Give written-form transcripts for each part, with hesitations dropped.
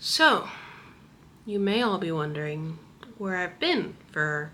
So, you may all be wondering where I've been for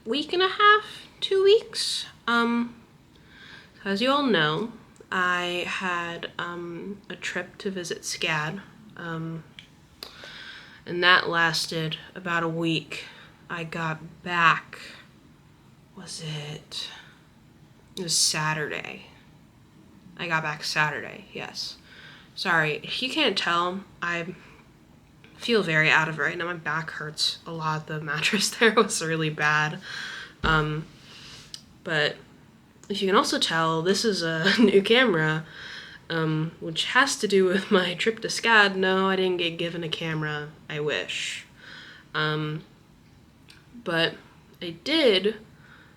a week and a half, 2 weeks. As you all know, I had a trip to visit SCAD, and that lasted about a week. I got back, it was Saturday. I got back Saturday, yes. Sorry, if you can't tell, I feel very out of it right now. My back hurts a lot. The mattress there was really bad. But if you can also tell, this is a new camera, which has to do with my trip to SCAD. No, I didn't get given a camera. I wish. But I did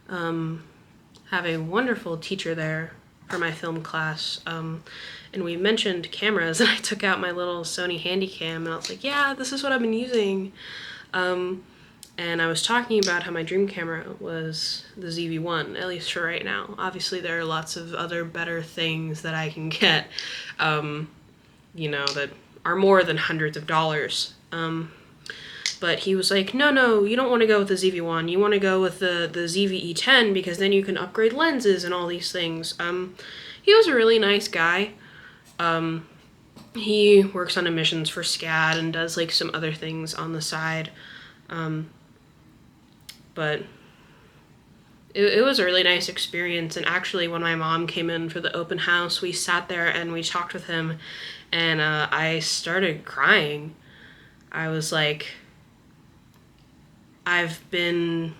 have a wonderful teacher there for my film class, and we mentioned cameras, and I took out my little Sony Handycam, and I was like, yeah, this is what I've been using. And I was talking about how my dream camera was the ZV-1, at least for right now. Obviously, there are lots of other better things that I can get, that are more than hundreds of dollars. But he was like, no, you don't want to go with the ZV-1. You want to go with the ZV-E10 because then you can upgrade lenses and all these things. He was a really nice guy. He works on emissions for SCAD and does like some other things on the side. But it was a really nice experience. And actually, when my mom came in for the open house, we sat there and we talked with him, and I started crying. I was like, I've been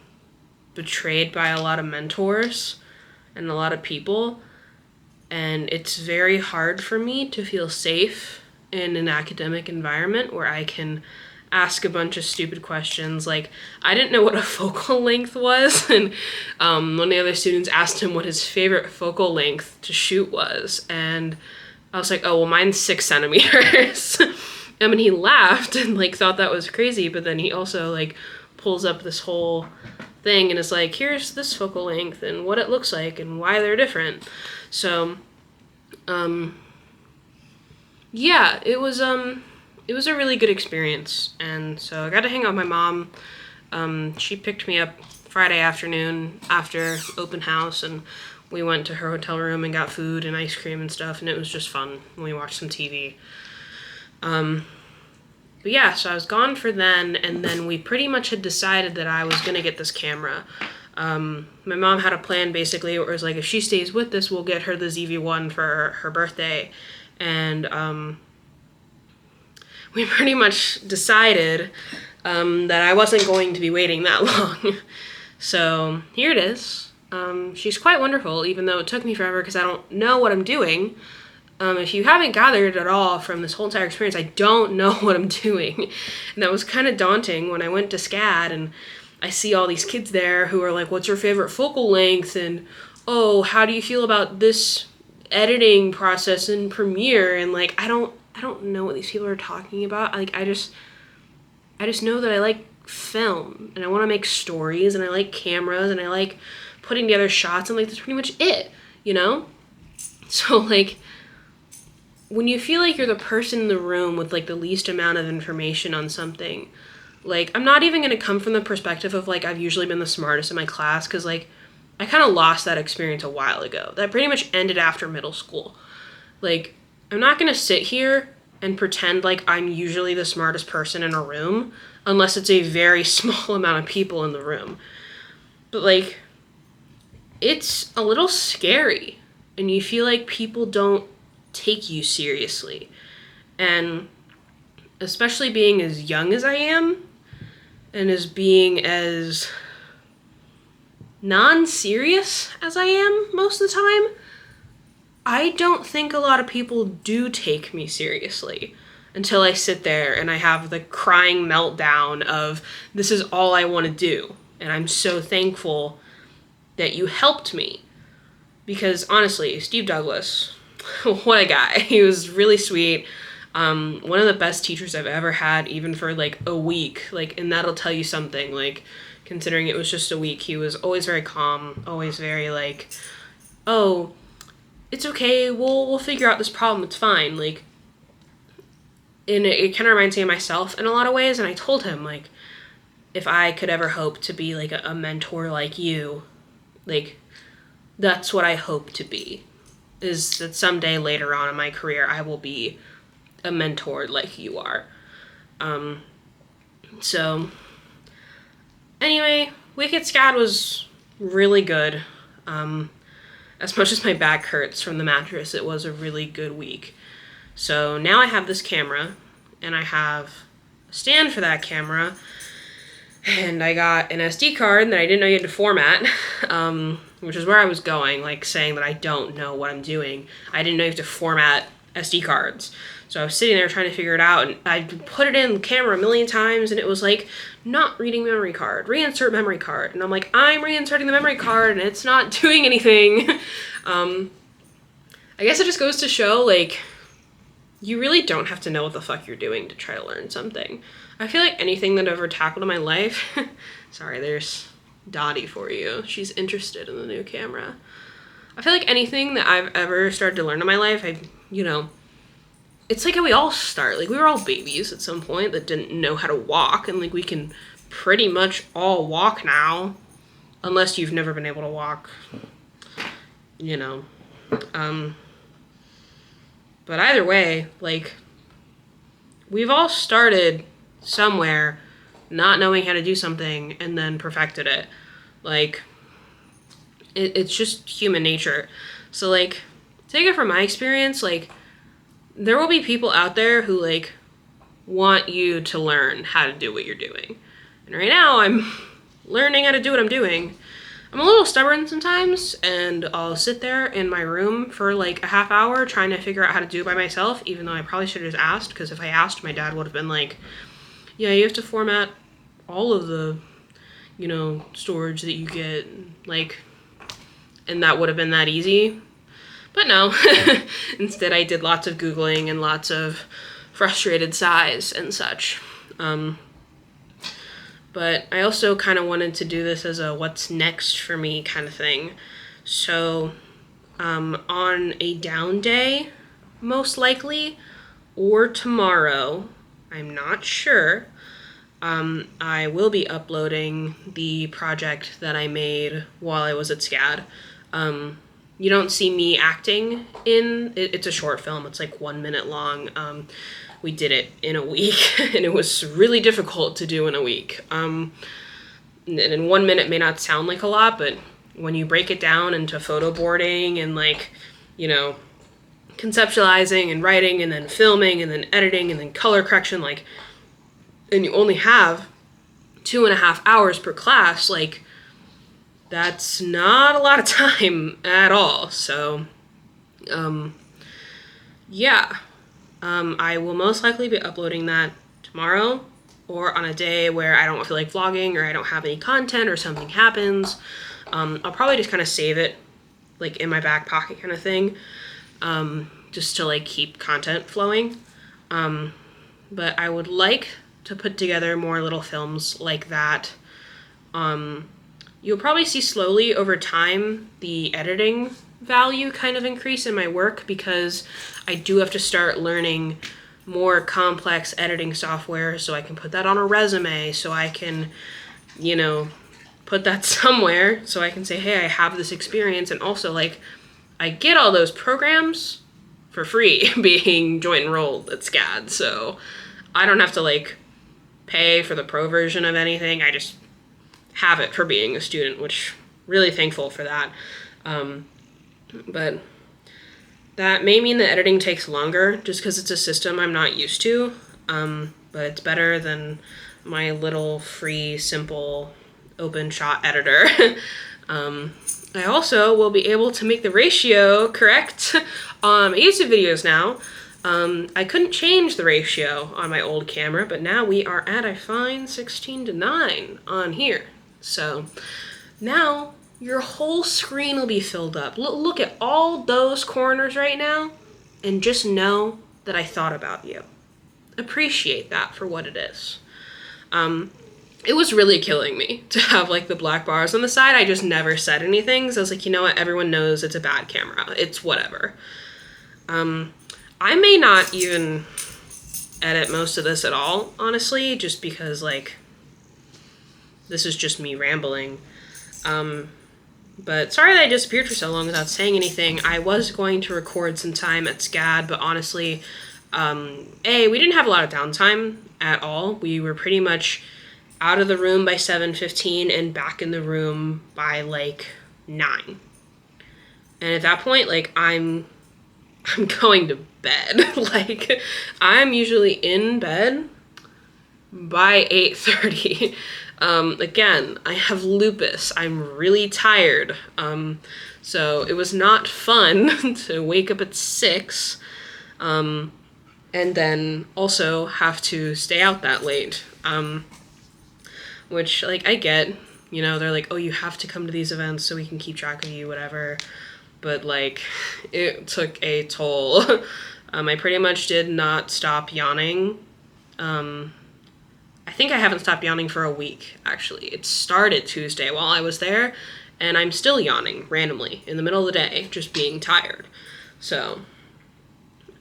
betrayed by a lot of mentors and a lot of people, and it's very hard for me to feel safe in an academic environment where I can ask a bunch of stupid questions. Like, I didn't know what a focal length was, and one of the other students asked him what his favorite focal length to shoot was, and I was like, oh, well, mine's 6 centimeters. I mean, he laughed and like thought that was crazy, but then he also like pulls up this whole thing and is like, here's this focal length and what it looks like and why they're different. So, yeah, it was a really good experience. And so I got to hang out with my mom. She picked me up Friday afternoon after open house, and we went to her hotel room and got food and ice cream and stuff, and it was just fun. We watched some TV. But yeah, so I was gone for then, and then we pretty much had decided that I was going to get this camera. My mom had a plan, basically, where it was like, if she stays with us, we'll get her the ZV-1 for her birthday. And we pretty much decided that I wasn't going to be waiting that long. So here it is. She's quite wonderful, even though it took me forever because I don't know what I'm doing. If you haven't gathered at all from this whole entire experience, I don't know what I'm doing. And that was kind of daunting when I went to SCAD and I see all these kids there who are like, what's your favorite focal length? And, oh, how do you feel about this editing process in Premiere? And like, I don't know what these people are talking about. Like, I just know that I like film and I want to make stories and I like cameras and I like putting together shots, and like, that's pretty much it, you know? So like, when you feel like you're the person in the room with like the least amount of information on something, like, I'm not even going to come from the perspective of like, I've usually been the smartest in my class, because like, I kind of lost that experience a while ago. That pretty much ended after middle school. Like, I'm not going to sit here and pretend like I'm usually the smartest person in a room, unless it's a very small amount of people in the room. But like, it's a little scary, and you feel like people don't take you seriously. And especially being as young as I am, and as being as non-serious as I am most of the time, I don't think a lot of people do take me seriously until I sit there and I have the crying meltdown of, this is all I want to do, and I'm so thankful that you helped me. Because honestly, Steve Douglas, what a guy. He was really sweet. One of the best teachers I've ever had, even for like a week. Like, and that'll tell you something. Like, considering it was just a week, he was always very calm, always very like, oh, it's okay, we'll figure out this problem, it's fine. Like, it kind of reminds me of myself in a lot of ways. And I told him, like, if I could ever hope to be like a mentor like you, like, that's what I hope to be, is that someday later on in my career, I will be a mentor like you are. So anyway, Wicked SCAD was really good. As much as my back hurts from the mattress, it was a really good week. So now I have this camera, and I have a stand for that camera, and I got an SD card that I didn't know you had to format, which is where I was going, like saying that I don't know what I'm doing. I didn't know you have to format SD cards. So I was sitting there trying to figure it out, and I put it in the camera a million times, and it was like, not reading memory card, reinsert memory card. And I'm like, I'm reinserting the memory card, and it's not doing anything. I guess it just goes to show, like, you really don't have to know what the fuck you're doing to try to learn something. I feel like anything that I've ever tackled in my life, sorry, there's Dottie for you. She's interested in the new camera. I feel like anything that I've ever started to learn in my life, it's like how we all start. Like, we were all babies at some point that didn't know how to walk, and like we can pretty much all walk now, unless you've never been able to walk, But either way, like, we've all started somewhere not knowing how to do something and then perfected it. Like, it's just human nature. So, like, take it from my experience, like, there will be people out there who, like, want you to learn how to do what you're doing. And right now, I'm learning how to do what I'm doing. I'm a little stubborn sometimes, and I'll sit there in my room for, like, a half hour trying to figure out how to do it by myself, even though I probably should have just asked, because if I asked, my dad would have been like, yeah, you have to format all of the, storage that you get, like, and that would have been that easy. But no, instead I did lots of Googling and lots of frustrated sighs and such. But I also kind of wanted to do this as a what's next for me kind of thing. So on a down day, most likely, or tomorrow, I'm not sure, I will be uploading the project that I made while I was at SCAD. You don't see me acting in it. It's a short film. It's like 1 minute long. We did it in a week, and it was really difficult to do in a week. And in 1 minute may not sound like a lot, but when you break it down into photo boarding and, like, conceptualizing and writing and then filming and then editing and then color correction, like, and you only have 2.5 hours per class, like, that's not a lot of time at all. So, yeah. I will most likely be uploading that tomorrow, or on a day where I don't feel like vlogging or I don't have any content or something happens. I'll probably just kind of save it, like, in my back pocket kind of thing, just to, like, keep content flowing. But I would like to put together more little films like that. You'll probably see slowly over time the editing value kind of increase in my work, because I do have to start learning more complex editing software so I can put that on a resume, so I can, put that somewhere so I can say, hey, I have this experience. And also, like, I get all those programs for free being joint enrolled at SCAD, so I don't have to, like, pay for the pro version of anything. I just have it for being a student, which really thankful for that. But that may mean the editing takes longer just because it's a system I'm not used to, but it's better than my little free, simple, open shot editor. I also will be able to make the ratio correct on my YouTube videos now. I couldn't change the ratio on my old camera, but now we are at a fine 16:9 on here. So now your whole screen will be filled up. Look at all those corners right now, and just know that I thought about you. Appreciate that for what it is. It was really killing me to have, like, the black bars on the side. I just never said anything, so I was like, you know what, everyone knows it's a bad camera. It's whatever. I may not even edit most of this at all, honestly, just because, like, this is just me rambling. But sorry that I disappeared for so long without saying anything. I was going to record some time at SCAD, but honestly, we didn't have a lot of downtime at all. We were pretty much out of the room by 7:15 and back in the room by like 9. And at that point, like, I'm going to bed. Like, I'm usually in bed by 8:30. Again, I have lupus. I'm really tired. So it was not fun to wake up at 6, and then also have to stay out that late. Which, like, I get, you know, they're like, oh, you have to come to these events so we can keep track of you, whatever. But, like, it took a toll. I pretty much did not stop yawning. I think I haven't stopped yawning for a week, actually. It started Tuesday while I was there, and I'm still yawning randomly in the middle of the day, just being tired. So,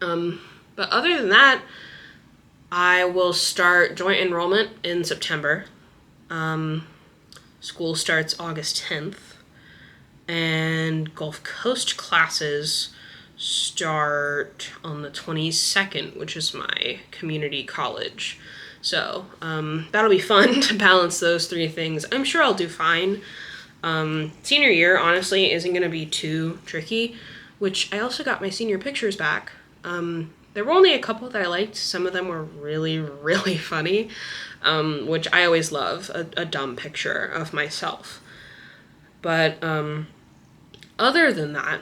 but other than that, I will start joint enrollment in September. School starts August 10th, and Gulf Coast classes start on the 22nd, which is my community college. So that'll be fun to balance those 3 things. I'm sure I'll do fine. Senior year, honestly, isn't going to be too tricky, which I also got my senior pictures back. There were only a couple that I liked. Some of them were really, really funny, which I always love, a dumb picture of myself. But other than that,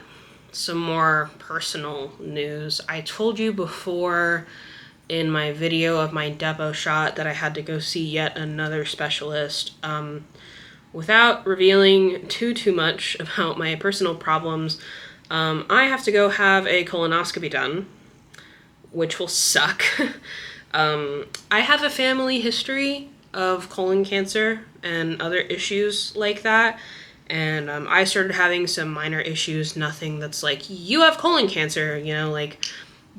some more personal news. I told you before in my video of my depo shot that I had to go see yet another specialist. Without revealing too much about my personal problems, I have to go have a colonoscopy done, which will suck. I have a family history of colon cancer and other issues like that, and I started having some minor issues, nothing that's like, you have colon cancer, you know, like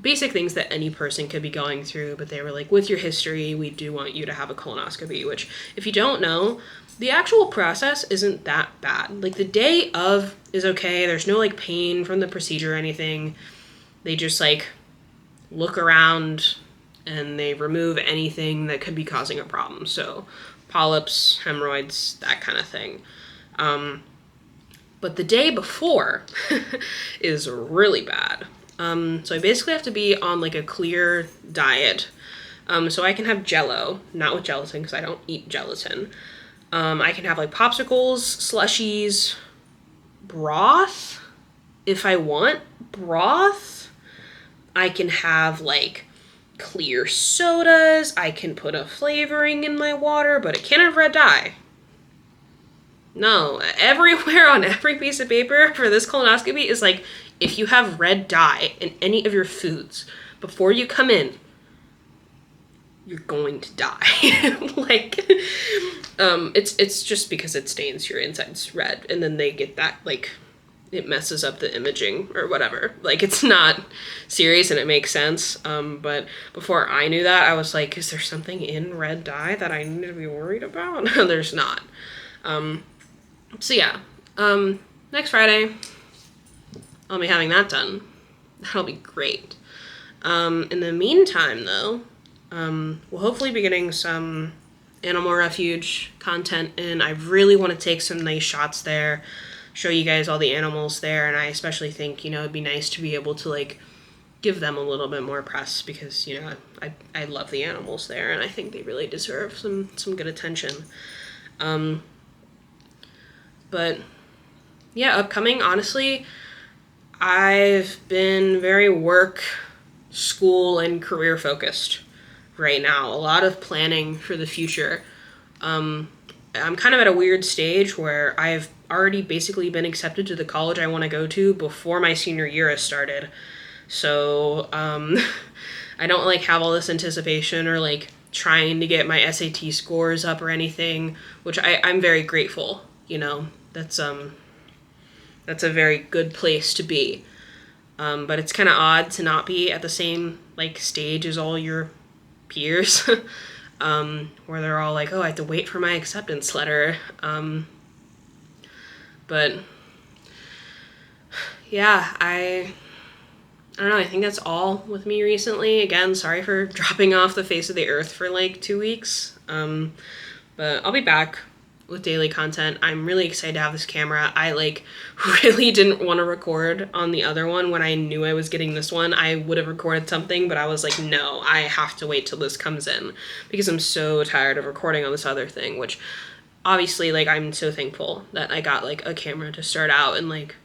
basic things that any person could be going through, but they were like, with your history, we do want you to have a colonoscopy, which, if you don't know, the actual process isn't that bad. Like, the day of is okay, there's no, like, pain from the procedure or anything. They just, like, look around and they remove anything that could be causing a problem. So, polyps, hemorrhoids, that kind of thing. But the day before is really bad. So I basically have to be on, like, a clear diet. So I can have Jell-O, not with gelatin because I don't eat gelatin. I can have, like, popsicles, slushies, broth, if I want broth. I can have, like, clear sodas. I can put a flavoring in my water, but it can't have red dye. No, everywhere on every piece of paper for this colonoscopy is like, if you have red dye in any of your foods before you come in, you're going to die. Like, it's just because it stains your insides red, and then they get that, like, it messes up the imaging or whatever. Like, it's not serious and it makes sense. But before I knew that, I was like, is there something in red dye that I need to be worried about? There's not. So yeah, next Friday, I'll be having that done. That'll be great. In the meantime, though, we'll hopefully be getting some animal refuge content in. I really want to take some nice shots there, show you guys all the animals there, and I especially think, you know, it'd be nice to be able to, like, give them a little bit more press because, you know, I love the animals there, and I think they really deserve some good attention. But yeah, upcoming, honestly, I've been very work, school, and career focused right now. A lot of planning for the future. I'm kind of at a weird stage where I've already basically been accepted to the college I want to go to before my senior year has started. So I don't, like, have all this anticipation or, like, trying to get my SAT scores up or anything, which I'm very grateful, you know. That's a very good place to be. But it's kind of odd to not be at the same, like, stage as all your peers, where they're all like, oh, I have to wait for my acceptance letter. But yeah, I don't know, I think that's all with me recently. Again, sorry for dropping off the face of the earth for like 2 weeks. But I'll be back with daily content. I'm really excited to have this camera. I like really didn't want to record on the other one when I knew I was getting this one. I would have recorded something, but I was like, no, I have to wait till this comes in because I'm so tired of recording on this other thing, which obviously, like, I'm so thankful that I got like a camera to start out, and like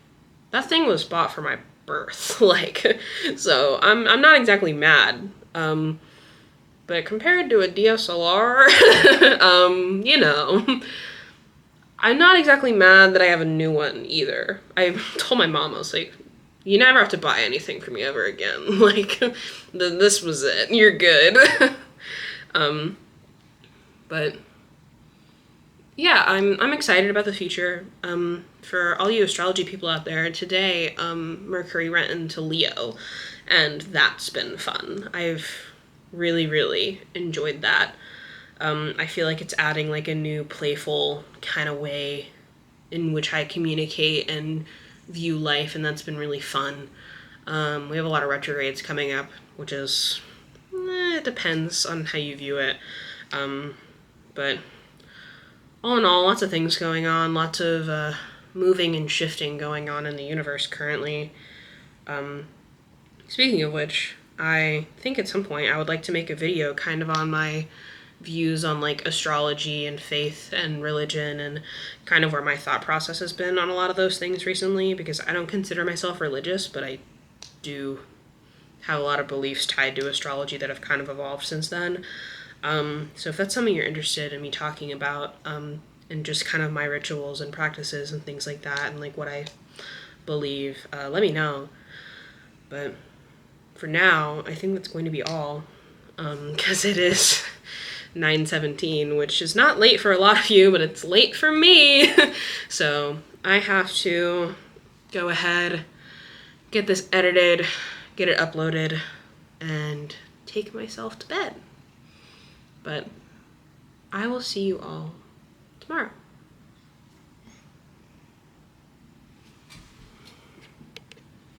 that thing was bought for my birth. Like, so I'm not exactly mad. But compared to a DSLR, you know, I'm not exactly mad that I have a new one either. I told my mom, I was like, you never have to buy anything from me ever again. Like, this was it. You're good. But yeah, I'm excited about the future. For all you astrology people out there, today, Mercury went into Leo, and that's been fun. I've really, really enjoyed that. I feel like it's adding like a new playful kind of way in which I communicate and view life, and that's been really fun. We have a lot of retrogrades coming up, which is, it depends on how you view it. But all in all, lots of things going on, lots of moving and shifting going on in the universe currently. Speaking of which, I think at some point I would like to make a video kind of on my views on like astrology and faith and religion, and kind of where my thought process has been on a lot of those things recently, because I don't consider myself religious, but I do have a lot of beliefs tied to astrology that have kind of evolved since then. So if that's something you're interested in me talking about, and just kind of my rituals and practices and things like that, and like what I believe, let me know. But for now, I think that's going to be all, because it is 9:17, which is not late for a lot of you, but it's late for me. So I have to go ahead, get this edited, get it uploaded, and take myself to bed. But I will see you all tomorrow.